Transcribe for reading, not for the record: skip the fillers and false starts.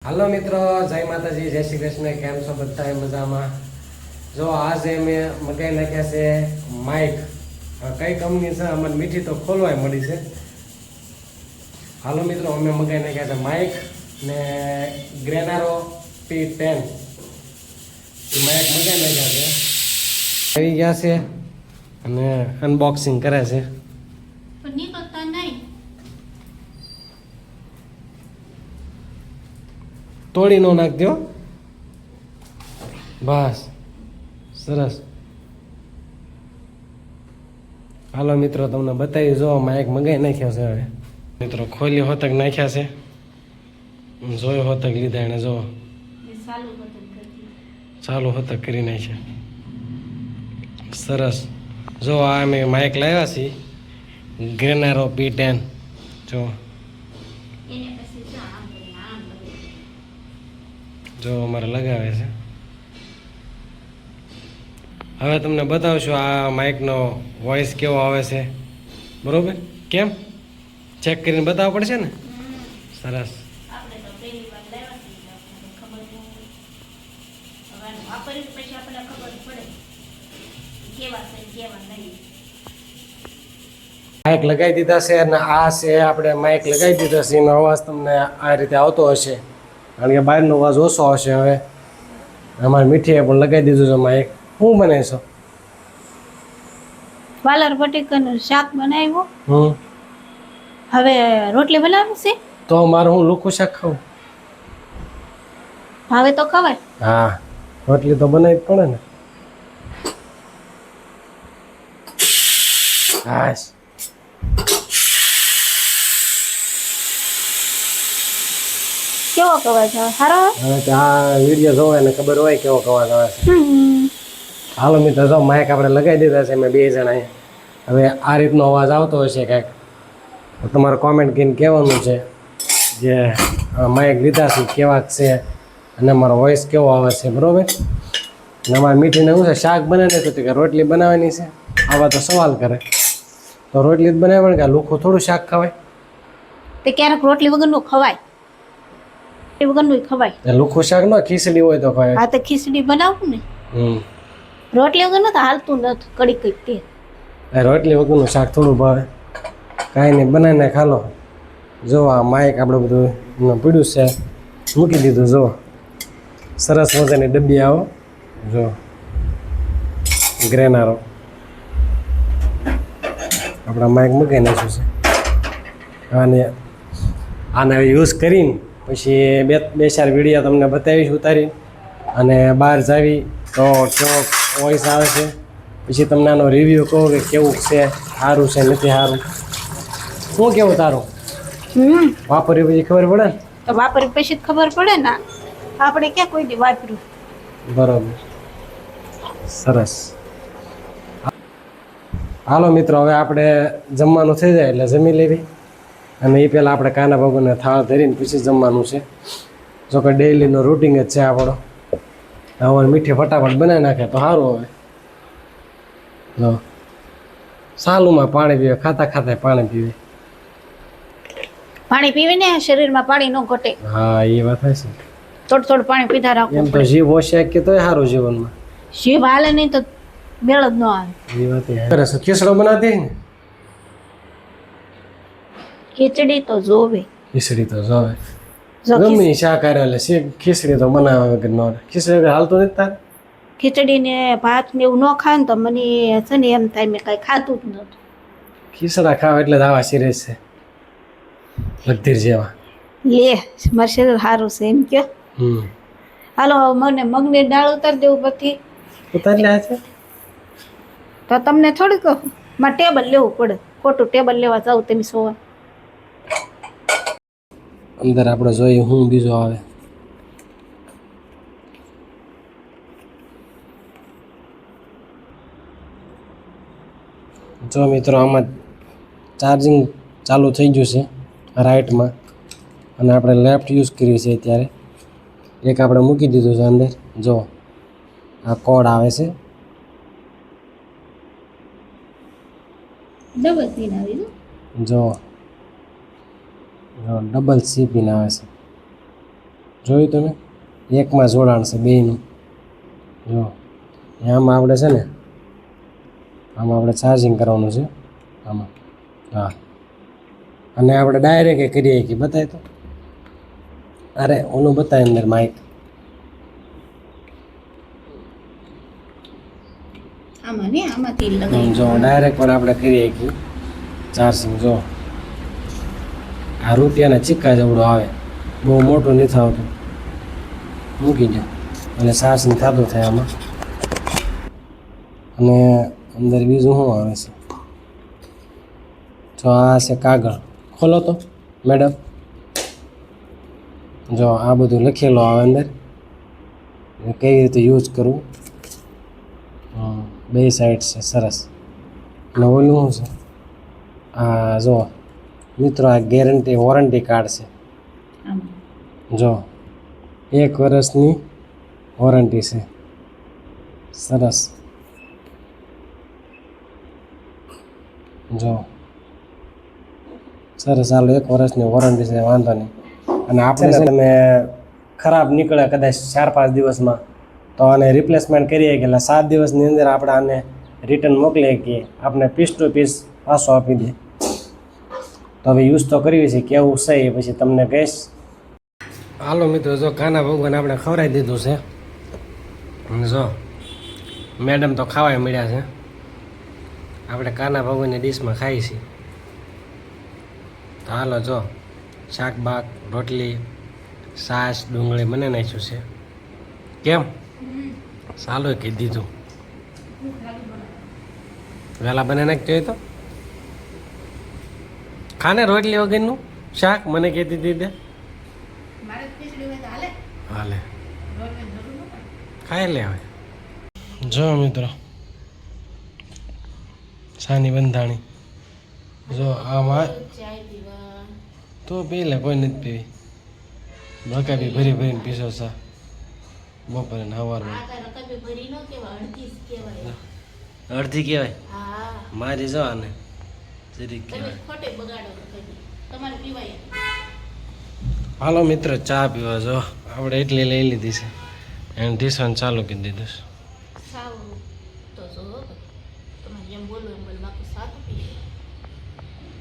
હાલો મિત્રો, જય માતાજી, જય શ્રી કૃષ્ણ. કેમ છો બધા? મજામાં? જો આજે મેં મગાઈ નાખ્યા છે માઇક. કઈ કંપની છે અમને મીઠી તો ખોલવાય મળી છે. હાલો મિત્રો, અમે મગાઈ નાખ્યા છે માઇક ને ગ્રેનારો P10 માઇક મગાઈ નાખ્યા છે. આવી ગયા છે અને અનબોક્સિંગ કરે છે. તોડી નો નાખજો. બસ સરસ. હાલો મિત્રો, તમને બતાવી જો માઇક મગાઈ નાખ્યો છે. હવે મિત્રો ખોલી હોતક નાખ્યા છે, જોયો હોતક લીધા એને. જો ચાલુ હોતક કરી નાખ્યા. સરસ. જો આ અમે માઇક લાવ્યા છીએ ગ્રેનારો P10. જો અમારે લગાવે છે. હવે તમને બતાવશું આ માઇકનો વોઇસ કેવો આવે છે. બરોબર? કેમ ચેક કરીને બતાવવું પડશે ને? સરસ. માઇક લગાવી દીધા છે અને આ છે આપણે માઇક લગાવી દીધા છે. એનો અવાજ તમને આ રીતે આવતો હશે, કારણ કે બહારનો અવાજ ઓછો હશે. હવે અમારે મીઠીએ પણ લગાવી દીધું છે માઇક. શું બને છો? વાલર બટેકાનું શાક બનાવ્યું. હવે રોટલી બનાવી છે. તો મારે હું લુખું શાક ખાવું? હવે તો ખવાય. હા, રોટલી તો બનાવી જ પડે ને. હાશ. કેવો કવાય છે? સારો. હવે આ વિડીયો જોવે ને ખબર હોય કેવો અવાજ આવે છે. હાલો મિત્રો, જો માઇક આપણે લગાવી દીધા છે મેં 2 જણાએ. હવે આ રીતનો અવાજ આવતો હશે કાંઈક, તો તમારે કોમેન્ટ કરીને કહેવાનું છે જે માઇક લીધા છે કેવા છે અને અમારો વોઇસ કેવો આવે છે. બરાબર? અને અમારે મીઠીને શું છે, શાક બનાવીને તો કે રોટલી બનાવવાની છે. આવા તો સવાલ કરે. તો રોટલી જ બનાવવાની કે લુખું થોડું શાક ખવાય? તે ક્યારેક રોટલી વગરનું ખવાય, વગરનું ખવાય. લુખું શાક ન ખીચડી હોય તો ખવાય. હા, તો ખીચડી બનાવું ને. રોટલી વગર તો હાલતું નથી. કડી કઈ તે રોટલી વગરનું શાક થોડું ભાવે. કાંઈ નહીં, બનાવીને ખાલો. જો આ માઇક આપણે બધું પીડ્યું છે, મૂકી દીધું. જો સરસ મજાની ડબ્બી આવો. જો ગ્રેનારો આપણા માઇક મૂકી નાખ્યું છે. અને આને યુઝ કરીને પછી બે 4 વિડીયો તમને બતાવીશ ઉતારી. અને બહાર જાવી તો કેવો વોઇસ આવે છે, પછી તમને આનો રિવ્યૂ કહું કે કેવું છે, સારું છે નથી સારું. શું કેવું તારું? વાપરી પછી ખબર પડે ને? તો વાપરી પછી ખબર પડે ને. આપણે ક્યાં કોઈ દી વાપર્યું. બરોબર, સરસ. હાલો મિત્રો, હવે આપણે જમવાનું થઈ જાય એટલે જમી લેવી. અને એ પહેલાં આપણે કાના ભગવાનને થાળ ધરીને પછી જમવાનું છે. જો કે ડેઈલીનો રૂટિન જ છે આપણો. હવે મીઠી ફટાફટ બનાવી નાખે તો સારું. હવે જો સાલુમાં પાણી પીવે, ખાતા ખાતા પાણી પીવે. પાણી પીવી ને શરીરમાં પાણી ન ઘટે. હા, એ વાત છે. થોડું પાણી પીધા રાખવું. એમ તો જીવ ઓછા કે તોય સારું જીવનમાં. જીવ હાલે નહીં તો મેળ જ ન આવે. એ વાત છે. ખીચડો બનાવતી ને? ખીચડી તો જોવે. ખીચડી તો જોવે. ગમે શાક એટલે ખીચડી તો બનાવે વગર ન રહે. ખીચડી વગર હાલતું નથી તારે? ખીચડી ને ભાત ને એવું ન ખાય ને તો મને છે ને એમ થાય મેં કઈ ખાતું જ નથી. ખીચડા ખાવ એટલે જ આવા સિરિયસ છે, લગધીર જેવા. લે, મારું શરીર સારું છે એમ કે. હાલો મને મગની દાળ ઉતારી દેવું પછી. ઉતારી લે છે તો તમને થોડીક મારે ટેબલ લેવું પડે. ખોટું ટેબલ લેવા જાવ તમે સોવા. અંદર આપણે જોઈએ હું બીજો આવે. જો મિત્રો, આમાં ચાર્જિંગ ચાલુ થઈ ગયું છે રાઈટમાં, અને આપણે લેફ્ટ યુઝ કરીએ છીએ ત્યારે. એક આપણે મૂકી દીધું છે અંદર. જો આ કોડ આવે છે. ડબલ પિન આવી જો ડબલ સી પિન આવે છે. જોયું તમે એકમાં જોડાણ છે બેયનું. જો આમાં આપણે છે ને આમાં આપણે ચાર્જિંગ કરવાનું છે આમાં. હા અને આપણે ડાયરેક્ટ કરીએ કે બતાય તો અરે ઓનું બતાય અંદર માઇક. આમાં ને આમાંથી લગાવી જો ડાયરેક્ટ પણ આપણે કરીએ કે ચાર્જિંગ. જો આ રૂપિયાના સિક્કા જેવડું આવે, બહુ મોટું નથી આવતું. મૂકી દો અને ચાર્જિંગ થતું થાય આમાં. અને અંદર બીજું શું આવે છે? જો આ છે કાગળ. ખોલો તો મેડમ. જો આ બધું લખેલું આવે અંદર, કઈ રીતે યુઝ કરવું. બે સાઈડ છે સરસ. અને ઓલું શું છે? આ જો મિત્રો આ ગેરંટી વોરંટી કાર્ડ છે. આમાં. જો 1 વર્ષની વોરંટી છે. સરસ. જો સરસ. હાલો 1 વર્ષની વોરંટી છે, વાંધો નહીં. અને આપણે છે ને તમે ખરાબ નીકળે કદાચ 4-5 દિવસમાં તો આને રિપ્લેસમેન્ટ કરીએ કે 7 દિવસની અંદર આપણે આને રિટર્ન મોકલીએ કે આપણે પીસ ટુ પીસ પાછો આપી દે. તો હવે યુઝ તો કરવી છે, કેવું છે એ પછી તમને કહીશ. હાલો મિત્રો, જો કાના ભગવાન આપણે ખવડાવી દીધું છે. અને જો મેડમ તો ખાવાય મળ્યા છે. આપણે કાના ભગવાનની ડીશમાં ખાઈએ છીએ. તો હાલો જો શાક બાક રોટલી છાશ ડુંગળી મને નાખ્યું છે. કેમ સારું કહી દીધું. વહેલા બને નાખજો તો ખાને રોટલી વગરનું શાક મને કહેતી દીધે. હાલે ખાઈ લે હવે. જો મિત્રો સાની બંધાણી. જો આમાં તો પી લે, કોઈ નથી પીવી. રકાબી ભરી ભરીને પીસો સા બપોરે ને સવારમાં. અડધી કહેવાય મારી. જો આને જરીક કહેવાય. હાલો મિત્ર ચા પીવા. જો આપણે એટલી લઈ લીધી છે એને ઢીસવાનું ચાલુ કરી દીધું છે.